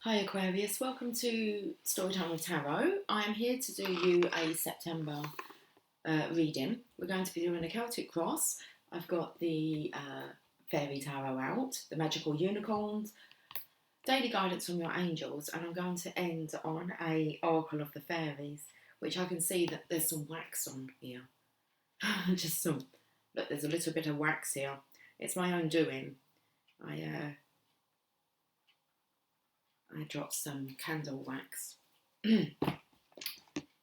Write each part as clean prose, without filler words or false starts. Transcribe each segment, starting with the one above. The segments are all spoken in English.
Hi Aquarius, welcome to Storytime with Tarot. I am here to do you a September reading. We're going to be doing a Celtic Cross. I've got the Fairy Tarot out, the Magical Unicorns, Daily Guidance from Your Angels, and I'm going to end on a Oracle of the Fairies, which I can see that there's some wax on here. Just some, look, there's a little bit of wax here. It's my own doing. I dropped some candle wax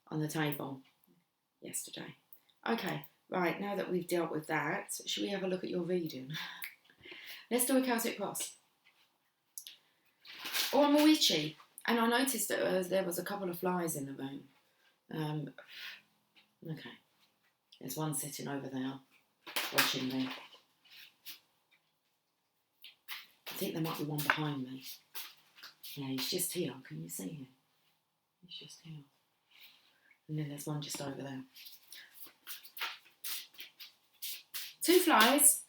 on the table yesterday. Okay, right, now that we've dealt with that, should we have a look at your reading? Let's do a Celtic Cross. Oh, I'm all itchy. And I noticed that there was a couple of flies in the room. Okay, there's one sitting over there watching me. I think there might be one behind me. Yeah, he's just here. Can you see him? He's just here. And then there's one just over there. Two flies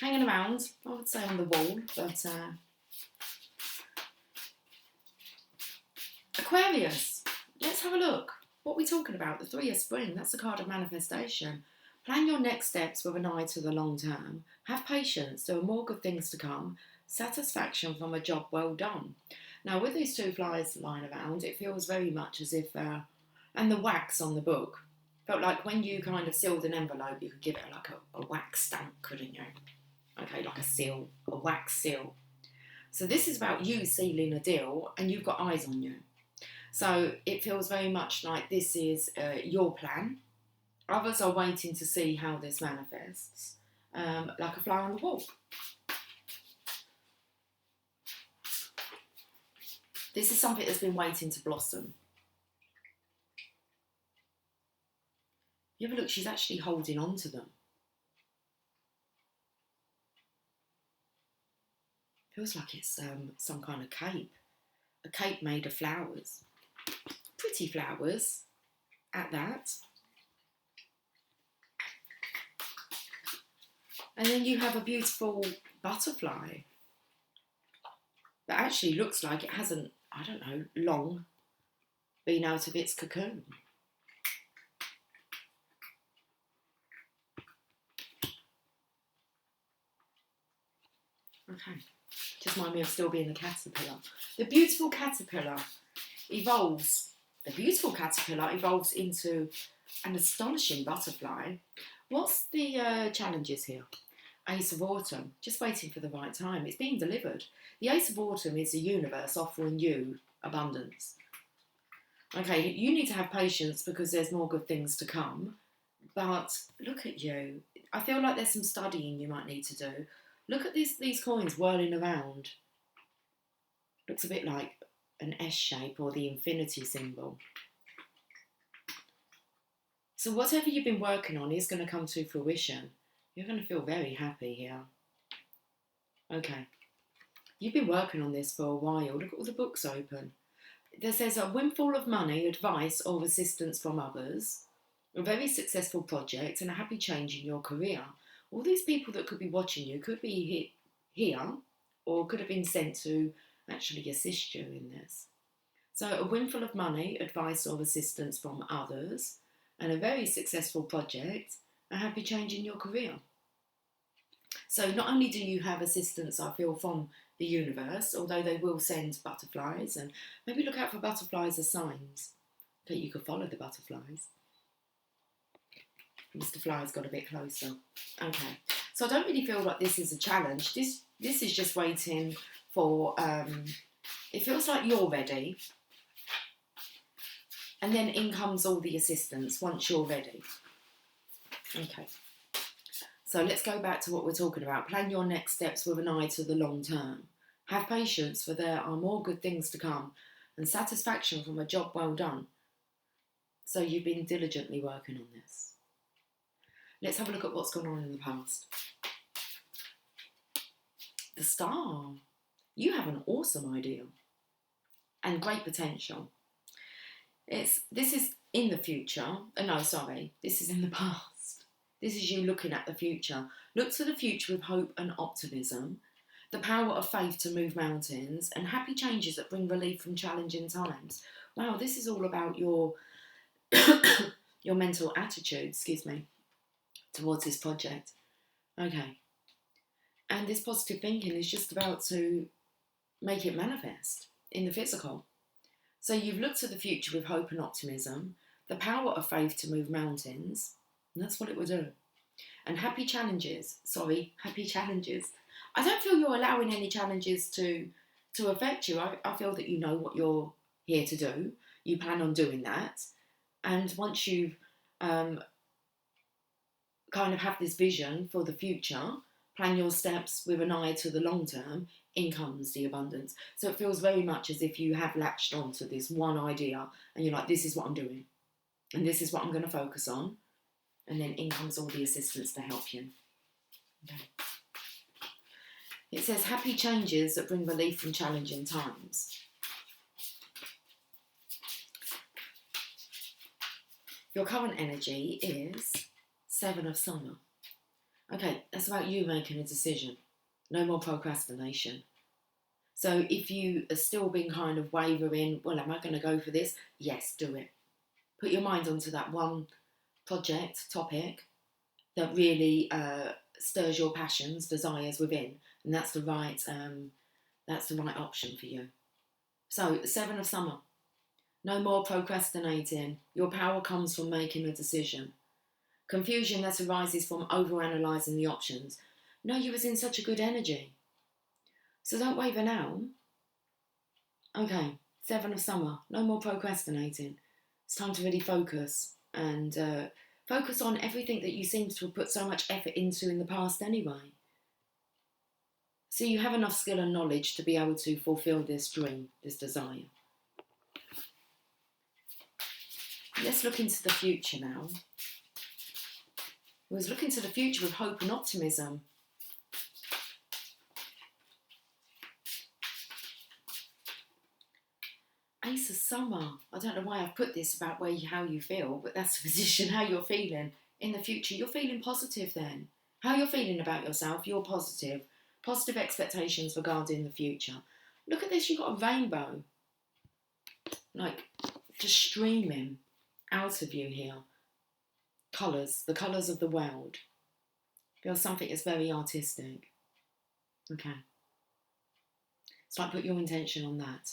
hanging around, I would say on the wall, but Aquarius, let's have a look. What are we talking about? The Three of Spring, that's the card of manifestation. Plan your next steps with an eye to the long term. Have patience, there are more good things to come. Satisfaction from a job well done. Now with these two flies lying around, it feels very much as if, and the wax on the book, felt like when you kind of sealed an envelope, you could give it like a wax stamp, couldn't you? Okay, like a seal, a wax seal. So this is about you sealing a deal and you've got eyes on you. So it feels very much like this is your plan. Others are waiting to see how this manifests, like a fly on the wall. This is something that's been waiting to blossom. You have a look, she's actually holding on to them. Feels like it's some kind of cape. A cape made of flowers. Pretty flowers at that. And then you have a beautiful butterfly that actually looks like it hasn't, I don't know, long been out of its cocoon. Okay, just remind me of still being the caterpillar. The beautiful caterpillar evolves. The beautiful caterpillar evolves into an astonishing butterfly. What's the challenges here? Ace of Autumn, just waiting for the right time. It's being delivered. The Ace of Autumn is the universe offering you abundance. Okay, you need to have patience because there's more good things to come. But look at you. I feel like there's some studying you might need to do. Look at these coins whirling around. Looks a bit like an S shape or the infinity symbol. So whatever you've been working on is going to come to fruition. You're going to feel very happy here. Okay. You've been working on this for a while. Look at all the books open. There says a windfall of money, advice or assistance from others, a very successful project and a happy change in your career. All these people that could be watching you could be here or could have been sent to actually assist you in this. So a windfall of money, advice or assistance from others and a very successful project, a happy change in your career. So not only do you have assistance, I feel, from the universe, although they will send butterflies, and maybe look out for butterflies as signs that you could follow the butterflies. Mr. Fly's got a bit closer. Okay, so I don't really feel like this is a challenge. This is just waiting for, it feels like you're ready. And then in comes all the assistance once you're ready. Okay. So let's go back to what we're talking about. Plan your next steps with an eye to the long term. Have patience, for there are more good things to come, and satisfaction from a job well done. So you've been diligently working on this. Let's have a look at what's gone on in the past. The Star. You have an awesome idea and great potential. This is in the future. This is in the past. This is you looking at the future. Look to the future with hope and optimism. The power of faith to move mountains, and happy changes that bring relief from challenging times. Wow, this is all about your your mental attitude, towards this project. Okay. And this positive thinking is just about to make it manifest in the physical. So you've looked at the future with hope and optimism, the power of faith to move mountains, and that's what it will do. And happy challenges. I don't feel you're allowing any challenges to affect you. I feel that you know what you're here to do. You plan on doing that. And once you've kind of have this vision for the future, plan your steps with an eye to the long term, in comes the abundance. So it feels very much as if you have latched onto this one idea and you're like, this is what I'm doing. And this is what I'm going to focus on. And then in comes all the assistance to help you. Okay. It says happy changes that bring relief from challenging times. Your current energy is 7 of Summer. Okay, that's about you making a decision. No more procrastination. So if you are still being kind of wavering, well, am I going to go for this? Yes, do it. Put your mind onto that one project, topic, that really stirs your passions, desires within, and that's the right option for you. So 7 of Summer. No more procrastinating. Your power comes from making a decision. Confusion that arises from overanalyzing the options. No, you was in such a good energy. So don't waver now. Okay, 7 of Summer. No more procrastinating. It's time to really focus and focus on everything that you seem to have put so much effort into in the past anyway. So you have enough skill and knowledge to be able to fulfill this dream, this desire. Let's look into the future now. We was looking to the future with hope and optimism. Ace of Summer. I don't know why I've put this about how you feel, but that's the position, how you're feeling in the future. You're feeling positive then. How you're feeling about yourself, you're positive. Positive expectations regarding the future. Look at this, you've got a rainbow. Like, just streaming out of you here. Colours, the colours of the world. Feels something that's very artistic. Okay. It's like put your intention on that.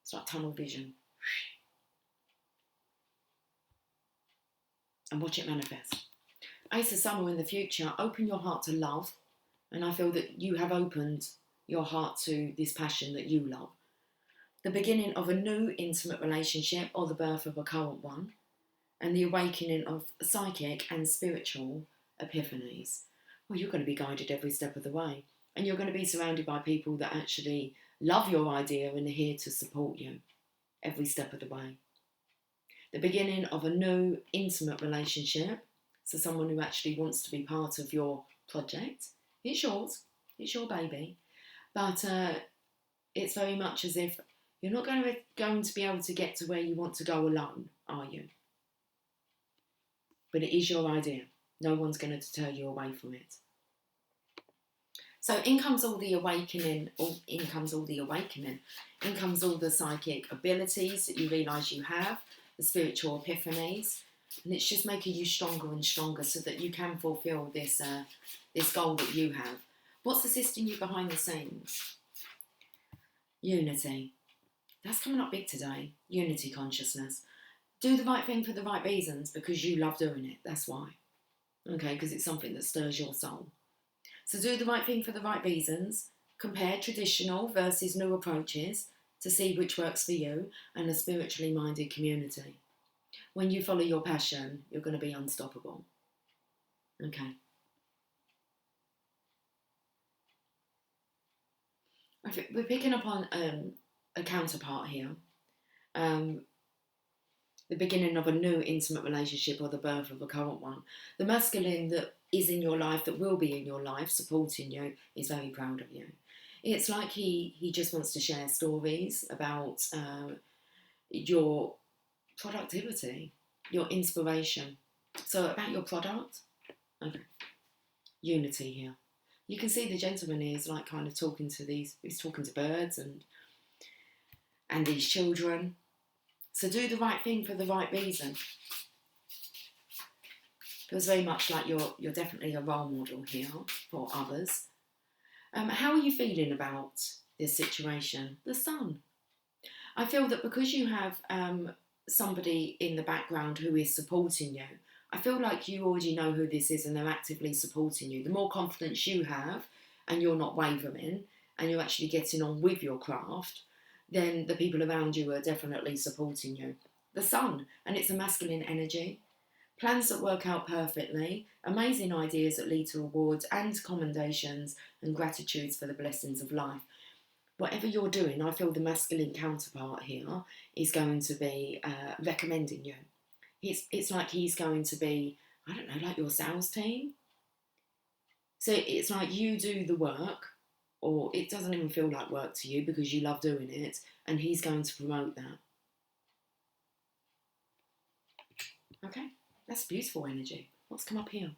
It's like tunnel vision. And watch it manifest. Ace of Summer in the future, open your heart to love. And I feel that you have opened your heart to this passion that you love. The beginning of a new intimate relationship or the birth of a current one. And the awakening of psychic and spiritual epiphanies. Well, you're going to be guided every step of the way. And you're going to be surrounded by people that actually love your idea and are here to support you every step of the way. The beginning of a new intimate relationship. So someone who actually wants to be part of your project. It's yours. It's your baby. But it's very much as if you're not going to be able to get to where you want to go alone, are you? But it is your idea. No one's going to deter you away from it. So in comes all the awakening, in comes all the psychic abilities that you realise you have, the spiritual epiphanies, and it's just making you stronger and stronger so that you can fulfil this goal that you have. What's assisting you behind the scenes? Unity. That's coming up big today. Unity consciousness. Do the right thing for the right reasons because you love doing it. That's why. Okay, because it's something that stirs your soul. So do the right thing for the right reasons. Compare traditional versus new approaches to see which works for you and a spiritually minded community. When you follow your passion, you're going to be unstoppable. Okay. We're picking up on a counterpart here. The beginning of a new intimate relationship or the birth of a current one. The masculine that is in your life, that will be in your life, supporting you, is very proud of you. It's like he just wants to share stories about your productivity, your inspiration. So about your product. Okay. Unity here. You can see the gentleman is like kind of talking to he's talking to birds and these children. So do the right thing for the right reason. Feels very much like you're definitely a role model here for others. How are you feeling about this situation? The Sun. I feel that because you have somebody in the background who is supporting you, I feel like you already know who this is and they're actively supporting you. The more confidence you have and you're not wavering and you're actually getting on with your craft, then the people around you are definitely supporting you. The Sun, and it's a masculine energy. Plans that work out perfectly, amazing ideas that lead to rewards and commendations and gratitudes for the blessings of life. Whatever you're doing, I feel the masculine counterpart here is going to be recommending you. It's like he's going to be, I don't know, like your sales team. So it's like you do the work, or it doesn't even feel like work to you because you love doing it, and he's going to promote that. Okay, that's beautiful energy. What's come up here?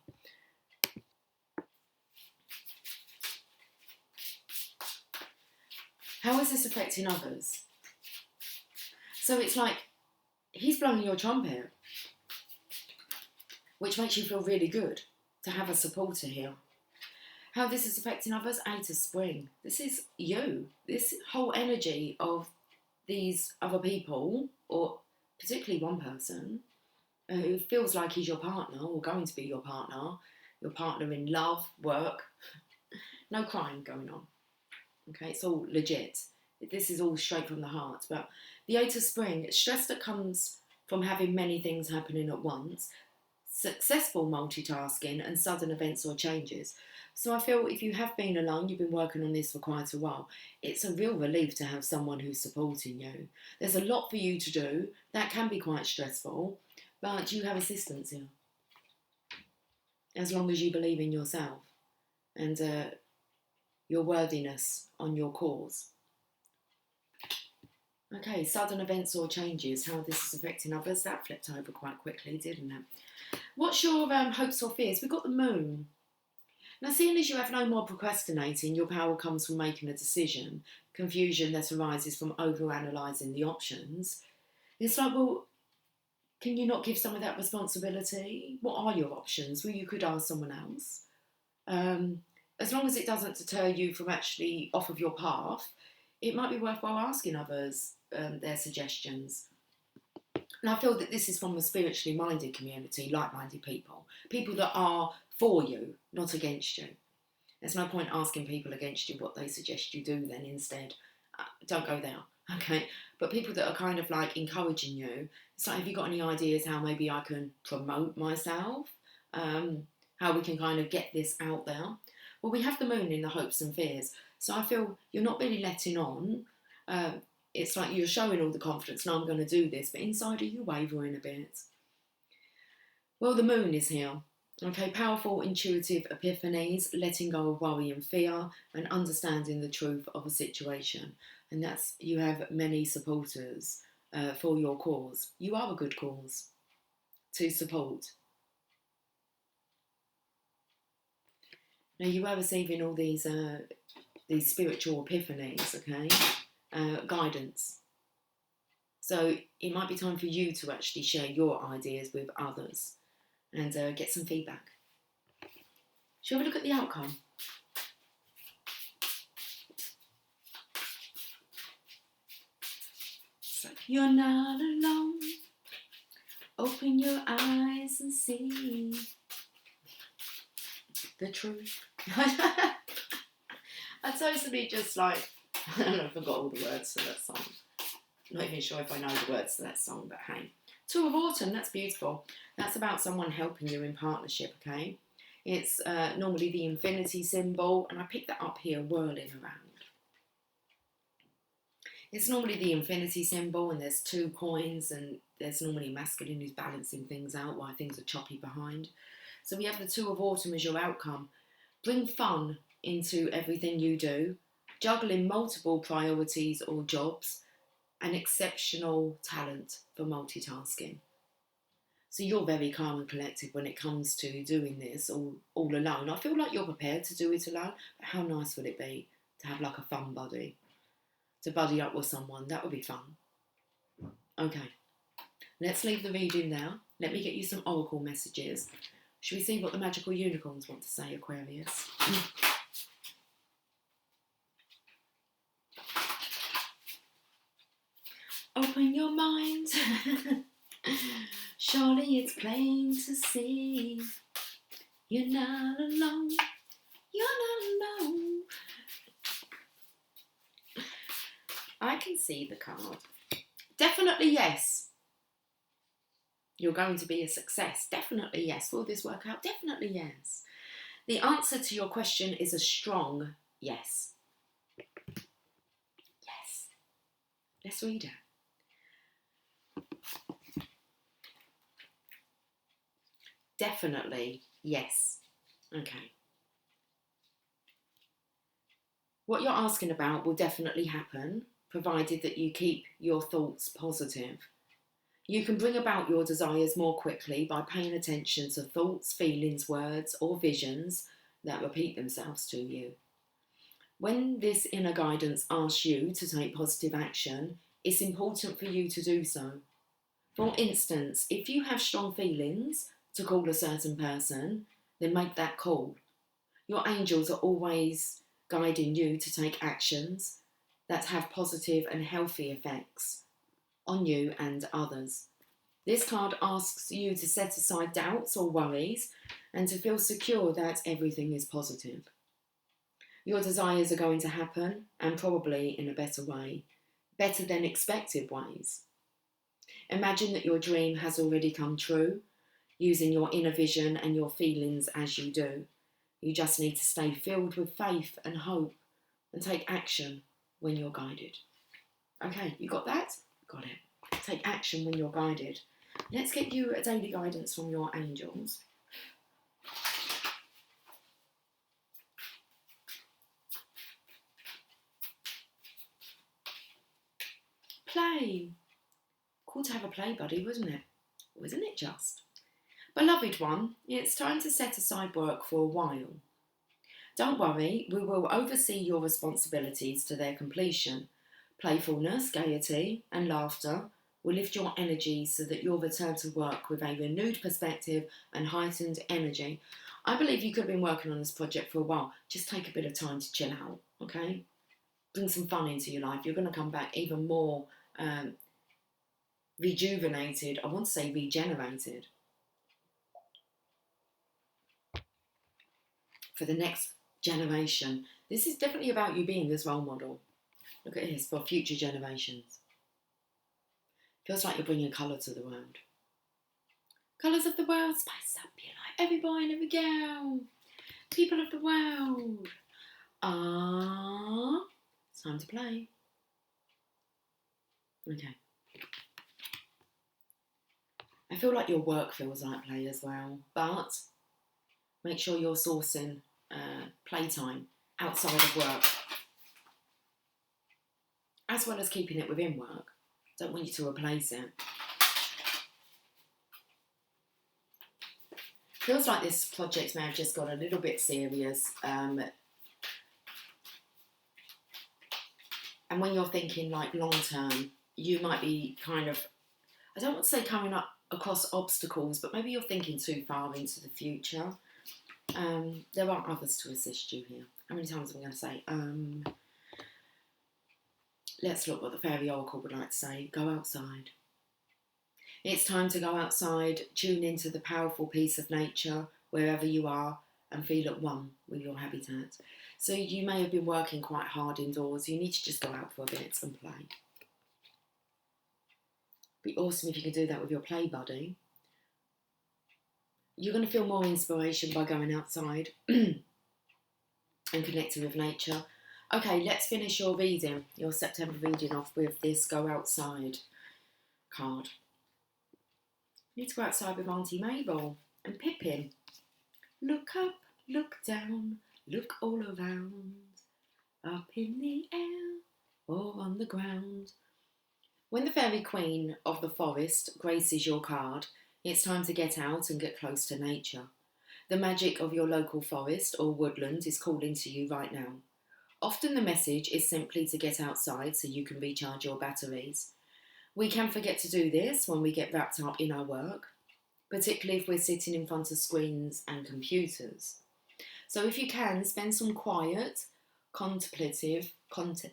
How is this affecting others? So it's like he's blowing your trumpet, which makes you feel really good to have a supporter here. How this is affecting others? Eight of Spring. This is you. This whole energy of these other people, or particularly one person, who feels like he's your partner or going to be your partner in love, work. No crime going on. Okay, it's all legit. This is all straight from the heart. But the Eight of Spring, stress that comes from having many things happening at once, successful multitasking and sudden events or changes. So I feel if you have been alone, you've been working on this for quite a while, it's a real relief to have someone who's supporting you. There's a lot for you to do. That can be quite stressful, but you have assistance here. As long as you believe in yourself and your worthiness on your cause. Okay, sudden events or changes, how this is affecting others. That flipped over quite quickly, didn't it? What's your hopes or fears? We've got the Moon. Now, seeing as you have no more procrastinating, your power comes from making a decision. Confusion that arises from over-analysing the options. It's like, well, can you not give some of that responsibility? What are your options? Well, you could ask someone else. As long as it doesn't deter you from actually off of your path, it might be worthwhile asking others their suggestions. And I feel that this is from a spiritually minded community, like-minded people. People that are for you, not against you. There's no point asking people against you what they suggest you do then instead. Don't go there, okay? But people that are kind of like encouraging you. It's like, have you got any ideas how maybe I can promote myself? How we can kind of get this out there? Well, we have the Moon in the hopes and fears. So I feel you're not really letting on. It's like you're showing all the confidence, no, I'm going to do this, but inside are you wavering a bit? Well, the Moon is here. Okay, powerful, intuitive epiphanies, letting go of worry and fear, and understanding the truth of a situation. And that's, you have many supporters for your cause. You are a good cause to support. Now, you are receiving all these spiritual epiphanies, okay? Guidance. So it might be time for you to actually share your ideas with others and get some feedback. Shall we have a look at the outcome? So, you're not alone. Open your eyes and see the truth. I totally just like, I forgot all the words to that song. I'm not even sure if I know the words to that song, but hey. Two of Autumn, that's beautiful. That's about someone helping you in partnership, okay? It's normally the infinity symbol, and I picked that up here whirling around. It's normally the infinity symbol, and there's two coins, and there's normally a masculine who's balancing things out while things are choppy behind. So we have the Two of Autumn as your outcome. Bring fun into everything you do, juggling multiple priorities or jobs, and exceptional talent for multitasking. So you're very calm and collected when it comes to doing this all alone. I feel like you're prepared to do it alone, but how nice would it be to have like a fun buddy? To buddy up with someone, that would be fun. Okay, let's leave the reading now. Let me get you some oracle messages. Should we see what the magical unicorns want to say, Aquarius? Open your mind. Surely it's plain to see. You're not alone. You're not alone. I can see the card. Definitely yes. You're going to be a success. Definitely yes. Will this work out? Definitely yes. The answer to your question is a strong yes. Yes. Let's read it. Definitely yes. Okay. What you're asking about will definitely happen, provided that you keep your thoughts positive. You can bring about your desires more quickly by paying attention to thoughts, feelings, words, or visions that repeat themselves to you. When this inner guidance asks you to take positive action, it's important for you to do so. For instance, if you have strong feelings to call a certain person, then make that call. Your angels are always guiding you to take actions that have positive and healthy effects on you and others. This card asks you to set aside doubts or worries and to feel secure that everything is positive. Your desires are going to happen, and probably in a better way, better than expected ways. Imagine that your dream has already come true, using your inner vision and your feelings as you do. You just need to stay filled with faith and hope and take action when you're guided. Okay, you got that? Got it. Take action when you're guided. Let's get you a daily guidance from your angels. Play. Cool to have a play buddy, wasn't it? Wasn't it just? Beloved one, it's time to set aside work for a while. Don't worry, we will oversee your responsibilities to their completion. Playfulness, gaiety, and laughter will lift your energy so that you'll return to work with a renewed perspective and heightened energy. I believe you could have been working on this project for a while. Just take a bit of time to chill out, okay? Bring some fun into your life. You're going to come back even more rejuvenated. I want to say regenerated. For the next generation. This is definitely about you being this role model. Look at this, for future generations. Feels like you're bringing colour to the world. Colours of the world, spice up your life. Every boy and every girl. People of the world. It's time to play. Okay. I feel like your work feels like play as well, but make sure you're sourcing playtime outside of work, as well as keeping it within work. Don't want you to replace it. Feels like this project may have just got a little bit serious. And when you're thinking like long term, you might be kind of, I don't want to say coming up across obstacles, but maybe you're thinking too far into the future. There are others to assist you here. How many times am I going to say? Let's look what the Fairy Oracle would like to say. Go outside. It's time to go outside, tune into the powerful peace of nature wherever you are and feel at one with your habitat. So you may have been working quite hard indoors. You need to just go out for a bit and play. Be awesome if you could do that with your play buddy. You're going to feel more inspiration by going outside and connecting with nature. Okay, let's finish your reading, your September reading off with this Go Outside card. You need to go outside with Auntie Mabel and Pippin. Look up, look down, look all around, up in the air or on the ground. When the Fairy Queen of the Forest graces your card, It's time to get out and get close to nature. The magic of your local forest or woodland is calling to you right now. Often the message is simply to get outside so you can recharge your batteries. We can forget to do this when we get wrapped up in our work, particularly if we're sitting in front of screens and computers. So if you can, spend some quiet, contemplative, is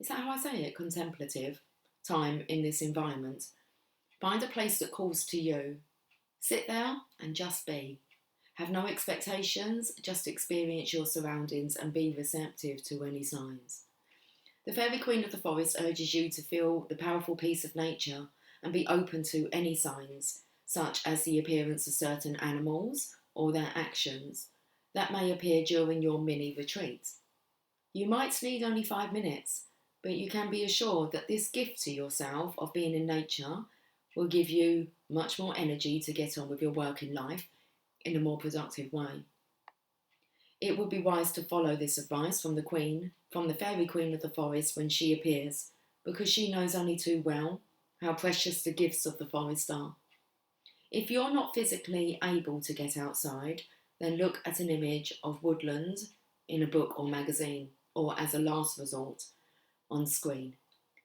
that how I say it? Contemplative time in this environment. Find a place that calls to you. Sit there and just be. Have no expectations, just experience your surroundings and be receptive to any signs. The Fairy Queen of the Forest urges you to feel the powerful peace of nature and be open to any signs, such as the appearance of certain animals or their actions, that may appear during your mini retreat. You might need only 5 minutes, but you can be assured that this gift to yourself of being in nature will give you much more energy to get on with your working life in a more productive way. It would be wise to follow this advice from the Fairy Queen of the Forest when she appears, because she knows only too well how precious the gifts of the forest are. If you're not physically able to get outside, then look at an image of woodland in a book or magazine, or as a last resort, on screen.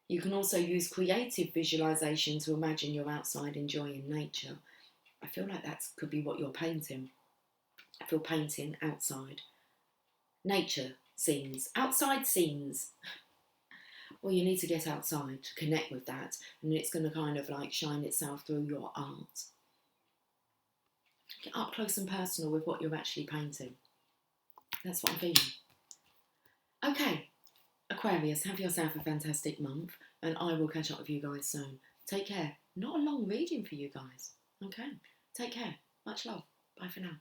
You can also use creative visualization to imagine you're outside enjoying nature. I feel like that could be what you're painting. I feel painting outside. Nature scenes, outside scenes. Well, you need to get outside to connect with that, and it's going to kind of like shine itself through your art. Get up close and personal with what you're actually painting. That's what I'm feeling. Okay, Aquarius, have yourself a fantastic month, and I will catch up with you guys soon. Take care. Not a long reading for you guys. Okay, take care. Much love. Bye for now.